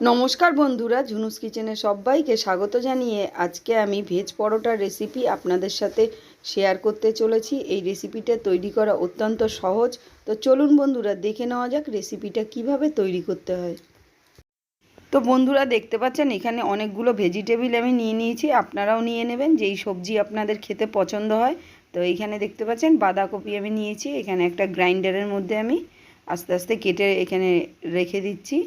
নমস্কার বন্ধুরা, ঝুনুস কিচেনে সবাইকে স্বাগত জানিয়ে আজকে আমি ভেজ পরোটার রেসিপি আপনাদের সাথে শেয়ার করতে চলেছি। এই রেসিপিটা তৈরি করা অত্যন্ত সহজ। তো চলুন বন্ধুরা, দেখে নেওয়া যাক রেসিপিটা কিভাবে তৈরি করতে হয়। তো বন্ধুরা, দেখতে পাচ্ছেন এখানে অনেকগুলো ভেজিটেবিল আমি নিয়ে নিয়েছি। আপনারাও নিয়ে নেবেন যেই সবজি আপনাদের খেতে পছন্দ হয়। তো এইখানে দেখতে পাচ্ছেন বাঁধাকপি আমি নিয়েছি। এখানে একটা গ্রাইন্ডারের মধ্যে আমি আস্তে আস্তে কেটে এখানে রেখে দিচ্ছি।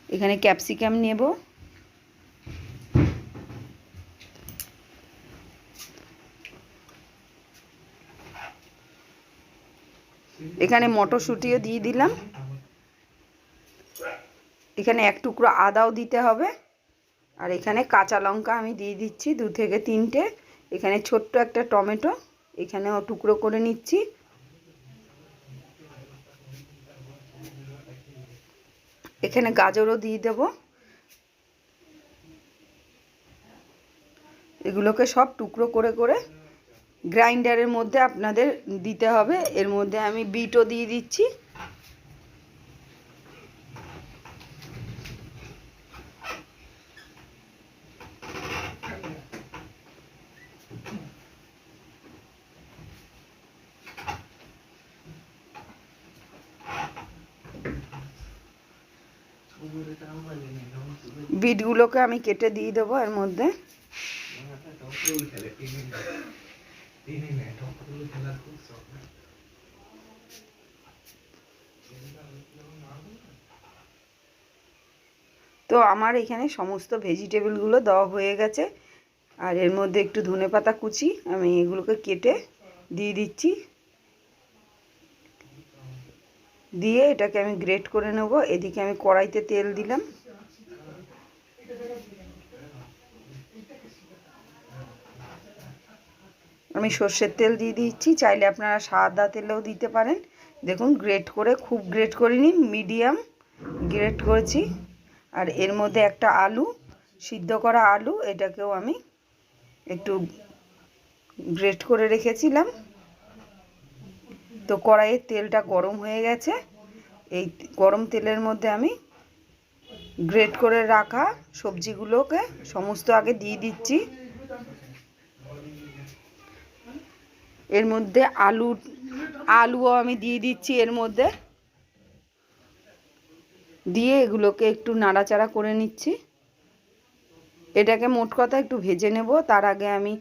এখানে ক্যাপসিকাম নেব, এখানে মটরশুঁটিও দিয়ে দিলাম। এখানে এক টুকরো আদাও দিতে হবে। আর এখানে কাঁচা লঙ্কা আমি দিয়ে দিচ্ছি 2 থেকে 3টে। এখানে ছোট্ট একটা টমেটো এখানেও টুকরো করে নিচ্ছি। এখানে গাজরও দিয়ে দেব। এগুলোকে সব টুকরো করে করে গ্রাইন্ডারের মধ্যে আপনাদের দিতে হবে। এর মধ্যে আমি বিটও দিয়ে দিচ্ছি। বিটগুলোকে আমি কেটে দিয়ে দেবো এর মধ্যে। তো আমার এখানে সমস্ত ভেজিটেবলগুলো দেওয়া হয়ে গেছে। আর এর মধ্যে একটু ধনেপাতা কুচি আমি এগুলোকে কেটে দিয়ে দিচ্ছি। দিয়ে এটাকে আমি গ্রেট করে নেব। এদিকে আমি কড়াইতে তেল দিলাম। আমি সর্ষের তেল দিয়ে দিচ্ছি, চাইলে আপনারা সাদা তেলেও দিতে পারেন। দেখুন গ্রেট করে, খুব গ্রেট করিনি, মিডিয়াম গ্রেট করেছি। আর এর মধ্যে একটা আলু, সিদ্ধ করা আলু, এটাকেও আমি একটু গ্রেট করে রেখেছিলাম। তো কড়াইয়ের তেলটা গরম হয়ে গেছে। এই গরম তেলের মধ্যে আমি গ্রেট করে রাখা সবজিগুলোকে সমস্ত আগে দিয়ে দিচ্ছি। এর মধ্যে আলুও আমি দিয়ে দিচ্ছি এর মধ্যে। দিয়ে এগুলোকে একটু নাড়াচাড়া করে নিচ্ছি। এটাকে মোট কথা একটু ভেজে নেব। তার আগে আমি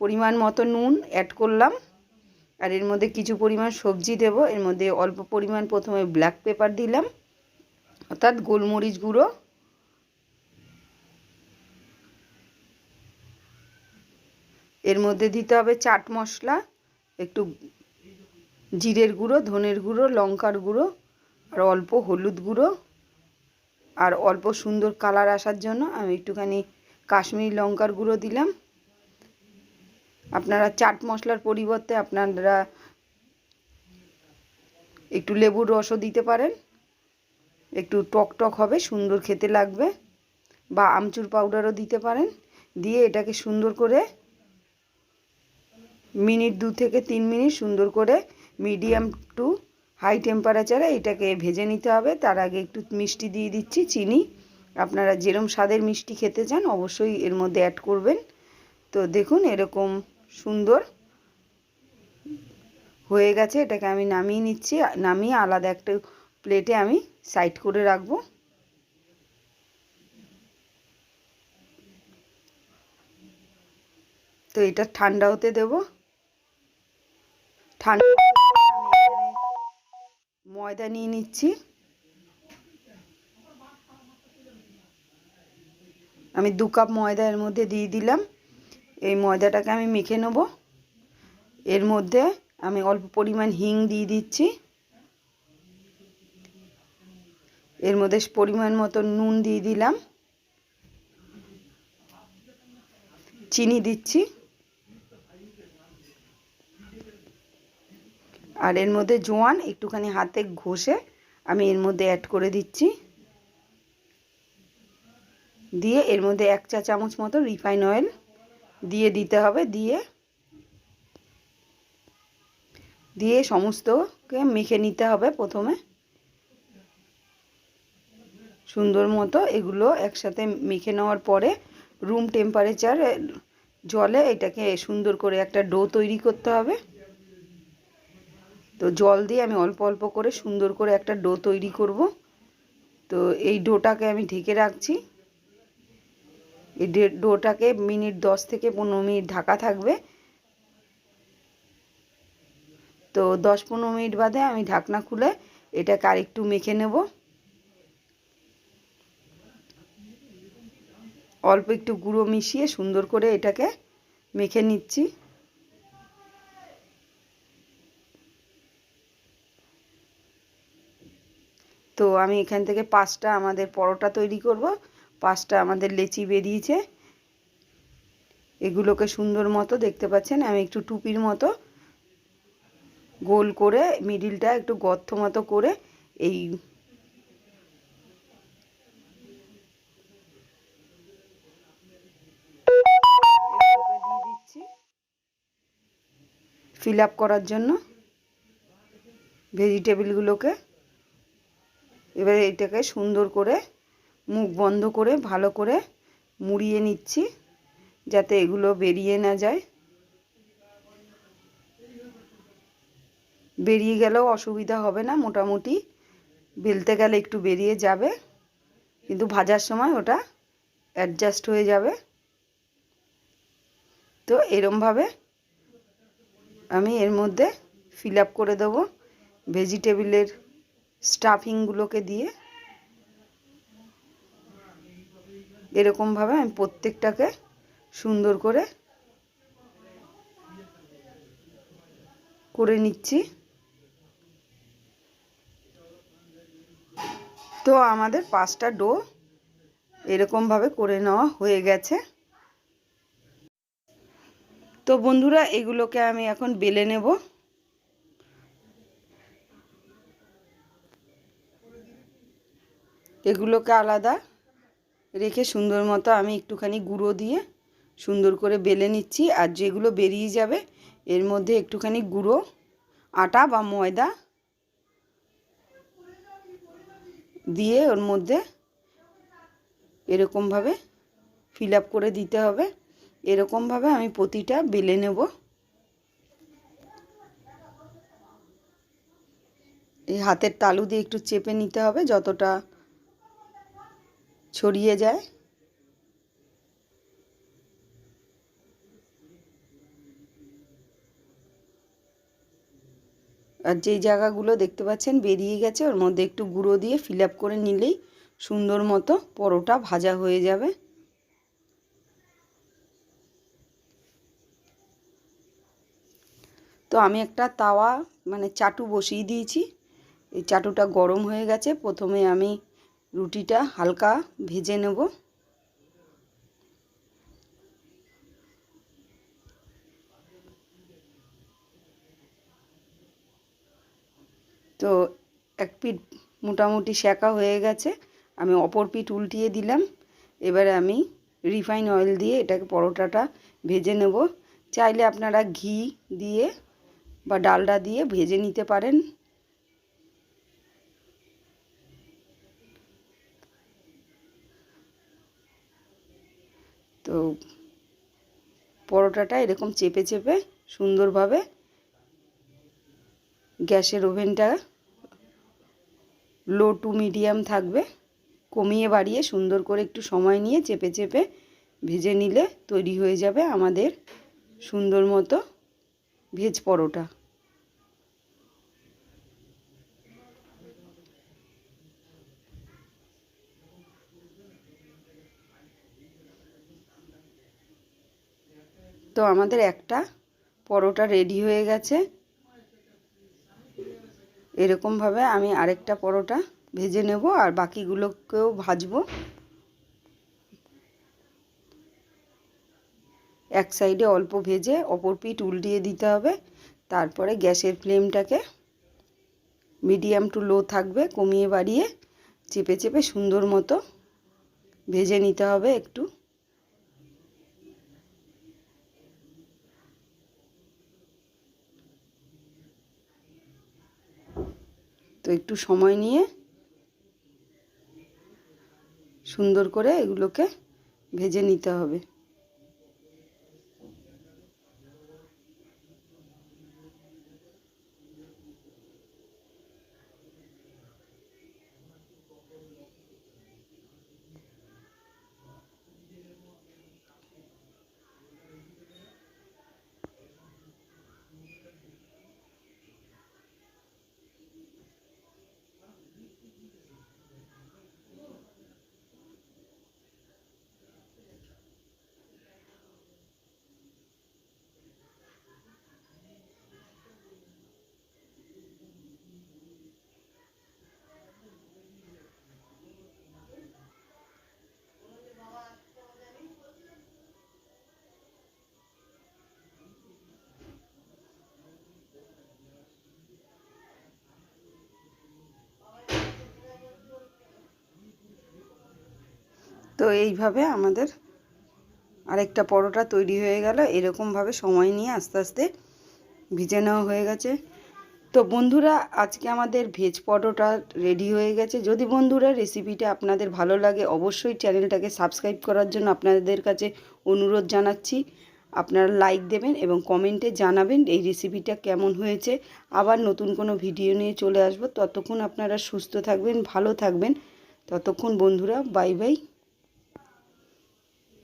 পরিমাণ মতো নুন অ্যাড করলাম। আর এর মধ্যে কিছু পরিমাণ সবজি দেব। এর মধ্যে অল্প পরিমাণ প্রথমে ব্ল্যাক পেপার দিলাম, অর্থাৎ গোলমরিচ গুঁড়ো। এর মধ্যে দিতে হবে চাট মশলা, একটু জিরের গুঁড়ো, ধনের গুঁড়ো, লঙ্কার গুঁড়ো, আর অল্প হলুদ গুঁড়ো। আর অল্প সুন্দর কালার আসার জন্য আমি একটুখানি কাশ্মীরি লঙ্কার গুঁড়ো দিলাম। আপনারা চাট মশলার পরিবর্তে আপনারা একটু লেবুর রসও দিতে পারেন, একটু টক টক হবে, সুন্দর খেতে লাগবে। বা আমচুর পাউডারও দিতে পারেন। দিয়ে এটাকে সুন্দর করে মিনিট 2 থেকে 3 মিনিট সুন্দর করে মিডিয়াম টু হাই টেম্পারেচারে এটাকে ভেজে নিতে হবে। তার আগে একটু মিষ্টি দিয়ে দিচ্ছি, চিনি। আপনারা যেরকম স্বাদের মিষ্টি খেতে চান অবশ্যই এর মধ্যে অ্যাড করবেন। তো দেখুন এরকম সুন্দর হয়ে গেছে। এটাকে আমি নামিয়ে নিচ্ছি। নামিয়ে আলাদা একটা প্লেটে আমি সাইড করে রাখবো। তো এটা ঠান্ডা হতে দেব। ঠান্ডা ময়দা নিয়ে নিচ্ছি। আমি 2 কাপ ময়দা এর মধ্যে দিয়ে দিলাম। এই ময়দাটাকে আমি মেখে নেব। এর মধ্যে আমি অল্প পরিমাণ হিং দিয়ে দিচ্ছি। এর মধ্যে পরিমাণ মতো নুন দিয়ে দিলাম, চিনি দিচ্ছি। আর এর মধ্যে জোয়ান একটুখানি হাতে ঘষে আমি এর মধ্যে অ্যাড করে দিচ্ছি। দিয়ে এর মধ্যে 1 চা চামচ মতো রিফাইন অয়েল দিয়ে দিতে হবে। দিয়ে দিয়ে সমস্তকে মেখে নিতে হবে। প্রথমে সুন্দর মতো এগুলো একসাথে মেখে নেওয়ার পরে রুম টেম্পারেচার জলে এটাকে সুন্দর করে একটা ডো তৈরি করতে হবে। তো জল দিয়ে আমি অল্প অল্প করে সুন্দর করে একটা ডো তৈরি করব। তো এই ডোটাকে আমি ঢেকে রাখছি। এই ডোটাকে মিনিট 10 থেকে 15 মিনিট ঢাকা থাকবে। তো 10-15 মিনিট বাদে আমি ঢাকনা খুলে এটাকে আরেকটু মেখে নেব। অল্প একটু গুঁড়ো মিশিয়ে সুন্দর করে এটাকে মেখে নিচ্ছি। তো আমি এখান থেকে 5টা আমাদের পরোটা তৈরি করব। 5টা আমাদের লেচি বেরিয়েছে। এগুলোকে সুন্দর মতো দেখতে পাচ্ছেন আমি একটু টুপির মতো গোল করে মিডিলটা একটু গর্ত মতো করে এই দিয়ে দিচ্ছি ফিল আপ করার জন্য ভেজিটেবলগুলোকে। এবারে এটাকে সুন্দর করে মুখ বন্ধ করে ভালো করে মুড়িয়ে নিচ্ছি যাতে এগুলো বেরিয়ে না যায়। বেরিয়ে গেলেও অসুবিধা হবে না, মোটামুটি বেলতে গেলে একটু বেরিয়ে যাবে, কিন্তু ভাজার সময় ওটা অ্যাডজাস্ট হয়ে যাবে। তো এরমভাবে আমি এর মধ্যে ফিল আপ করে দেবো ভেজিটেবলের স্টাফিংগুলোকে দিয়ে। এরকমভাবে আমি প্রত্যেকটাকে সুন্দর করে করে নিচ্ছি। তো আমাদের 5টা ডো এরকমভাবে করে নেওয়া হয়ে গেছে। তো বন্ধুরা এগুলোকে আমি এখন বেলে নেব। এগুলোকে আলাদা রেখে সুন্দর মতো আমি একটুখানি গুঁড়ো দিয়ে সুন্দর করে বেলে নিচ্ছি। আর যেগুলো বেরিয়ে যাবে এর মধ্যে একটুখানি গুঁড়ো আটা বা ময়দা দিয়ে ওর মধ্যে এরকমভাবে ফিল আপ করে দিতে হবে। এরকমভাবে আমি প্রতিটা বেলে নেব। এই হাতের তালু দিয়ে একটু চেপে নিতে হবে যতটা ছড়িয়ে যায়। আর যেই জায়গাগুলো দেখতে পাচ্ছেন বেরিয়ে গেছে ওর মধ্যে একটু গুঁড়ো দিয়ে ফিল আপ করে নিলেই সুন্দর মতো পরোটা ভাজা হয়ে যাবে। তো আমি একটা তাওয়া মানে চাটু বসিয়ে দিয়েছি। এই চাটুটা গরম হয়ে গেছে। প্রথমে আমি রুটিটা হালকা ভেজে নেব। তো এক পিঠ মোটামুটি সেঁকা হয়ে গেছে, আমি অপর পিঠ উল্টিয়ে দিলাম। এবারে আমি রিফাইন অয়েল দিয়ে এটাকে পরোটাটা ভেজে নেব। চাইলে আপনারা ঘি দিয়ে বা ডালডা দিয়ে ভেজে নিতে পারেন। তো পরোটাটা এরকম চেপে চেপে সুন্দরভাবে গ্যাসের ওভেনটা লো টু মিডিয়াম থাকবে, কমিয়ে বাড়িয়ে সুন্দর করে একটু সময় নিয়ে চেপে চেপে ভেজে নিলে তৈরি হয়ে যাবে আমাদের সুন্দর মতো ভেজ পরোটা। তো আমাদের একটা পরোটা রেডি হয়ে গেছে। এরকমভাবে আমি আরেকটা পরোটা ভেজে নেব আর বাকিগুলোকেও ভাজবো। এক সাইডে অল্প ভেজে অপর পিঠ উল্টিয়ে দিতে হবে। তারপরে গ্যাসের ফ্লেমটাকে মিডিয়াম টু লো থাকবে, কমিয়ে বাড়িয়ে চেপে চেপে সুন্দর মতো ভেজে নিতে হবে একটু। তো একটু সময় নিয়ে সুন্দর করে এগুলোকে ভেজে নিতে হবে। তো এইভাবে আমাদের আরেকটা পরোটা তৈরি হয়ে গেল। এরকমভাবে সময় নিয়ে আস্তে আস্তে ভিজে নেওয়া হয়ে গেছে। তো বন্ধুরা, আজকে আমাদের ভেজ পরোটা রেডি হয়ে গেছে। যদি বন্ধুরা রেসিপিটা আপনাদের ভালো লাগে, অবশ্যই চ্যানেলটাকে সাবস্ক্রাইব করার জন্য আপনাদের কাছে অনুরোধ জানাচ্ছি। আপনারা লাইক দেবেন এবং কমেন্টে জানাবেন এই রেসিপিটা কেমন হয়েছে। আবার নতুন কোনো ভিডিও নিয়ে চলে আসব। ততক্ষণ আপনারা সুস্থ থাকবেন, ভালো থাকবেন। ততক্ষণ বন্ধুরা, বাই বাই।